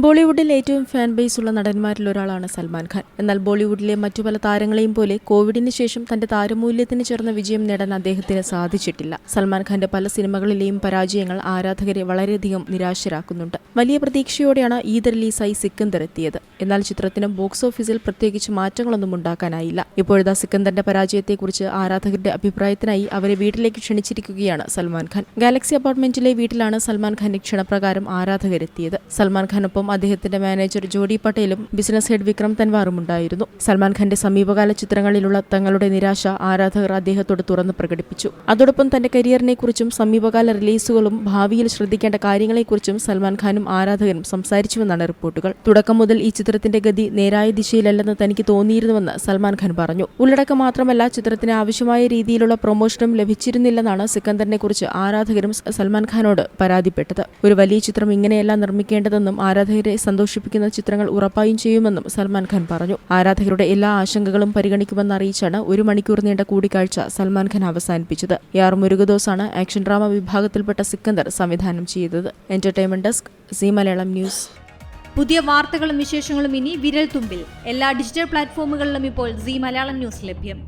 ബോളിവുഡിൽ ഏറ്റവും fan base ഉള്ള നടന്മാരിൽ ഒരാളാണ് സൽമാൻ ഖാൻ. എന്നാൽ ബോളിവുഡിലെ മറ്റു പല താരങ്ങളെയും പോലെ കോവിഡിന് ശേഷം തന്റെ താരമൂല്യത്തിന് ചേർന്ന വിജയം നേടാൻ അദ്ദേഹത്തിന് സാധിച്ചിട്ടില്ല. സൽമാൻ ഖാന്റെ പല സിനിമകളിലെയും പരാജയങ്ങൾ ആരാധകരെ വളരെയധികം നിരാശരാക്കുന്നുണ്ട്. വലിയ പ്രതീക്ഷയോടെയാണ് ഈദ് റിലീസായി സിക്കന്ദർ എത്തിയത്. എന്നാൽ ചിത്രത്തിന് ബോക്സ് ഓഫീസിൽ പ്രത്യേകിച്ച് മാറ്റങ്ങളൊന്നും ഉണ്ടാക്കാനായില്ല. ഇപ്പോഴത്തെ സിക്കന്ദറിന്റെ പരാജയത്തെക്കുറിച്ച് ആരാധകരുടെ അഭിപ്രായത്തിനായി അവരെ വീട്ടിലേക്ക് ക്ഷണിച്ചിരിക്കുകയാണ് സൽമാൻ ഖാൻ. ഗാലക്സി അപ്പാർട്ട്മെന്റിലെ വീട്ടിലാണ് സൽമാൻ ഖാന്റെ ക്ഷണപ്രകാരം ആരാധകരെത്തിയത്. സൽമാൻ ഖാനൊപ്പം അദ്ദേഹത്തിന്റെ മാനേജർ ജോഡി പട്ടേലും ബിസിനസ് ഹെഡ് വിക്രം തൻവാറും ഉണ്ടായിരുന്നു. സൽമാൻ ഖാന്റെ സമീപകാല ചിത്രങ്ങളിലുള്ള തങ്ങളുടെ നിരാശ ആരാധകർ അദ്ദേഹത്തോട് തുറന്ന് പ്രകടിപ്പിച്ചു. അതോടൊപ്പം തന്റെ കരിയറിനെ കുറിച്ചും സമീപകാല റിലീസുകളും ഭാവിയിൽ ശ്രദ്ധിക്കേണ്ട കാര്യങ്ങളെക്കുറിച്ചും സൽമാൻ ഖാനും ആരാധകരും സംസാരിച്ചുവെന്നാണ് റിപ്പോർട്ടുകൾ. തുടക്കം മുതൽ ഈ ചിത്രത്തിന്റെ ഗതി നേരായ ദിശയിലല്ലെന്ന് തനിക്ക് തോന്നിയിരുന്നുവെന്ന് സൽമാൻ ഖാൻ പറഞ്ഞു. ഉള്ളടക്കം മാത്രമല്ല, ചിത്രത്തിന് ആവശ്യമായ രീതിയിലുള്ള പ്രൊമോഷനും ലഭിച്ചിരുന്നില്ലെന്നാണ് സിക്കന്ദറിനെ കുറിച്ച് ആരാധകരും സൽമാൻ ഖാനോട് പരാതിപ്പെട്ടത്. ഒരു വലിയ ചിത്രം ഇങ്ങനെയല്ല നിർമ്മിക്കേണ്ടതെന്നും ആരാധകരെ സന്തോഷിപ്പിക്കുന്ന ചിത്രങ്ങൾ ഉറപ്പായും ചെയ്യുമെന്നും സൽമാൻ ഖാൻ പറഞ്ഞു. ആരാധകരുടെ എല്ലാ ആശങ്കകളും പരിഗണിക്കുമെന്ന് അറിയിച്ചാണ് 1 മണിക്കൂർ നീണ്ട കൂടിക്കാഴ്ച സൽമാൻ ഖാൻ അവസാനിപ്പിച്ചത്. AR മുരുകദോസാണ് ആക്ഷൻ ഡ്രാമ വിഭാഗത്തിൽപ്പെട്ട സിക്കന്ദർ സംവിധാനം ചെയ്തത്. Entertainment desk, Zee Malayalam news. പുതിയ വാർത്തകളും വിശേഷങ്ങളും ഇനി വിരൽ തുമ്പിൽ. എല്ലാ ഡിജിറ്റൽ പ്ലാറ്റ്ഫോമുകളിലും ഇപ്പോൾ സീ മലയാളം ന്യൂസ് ലഭ്യം.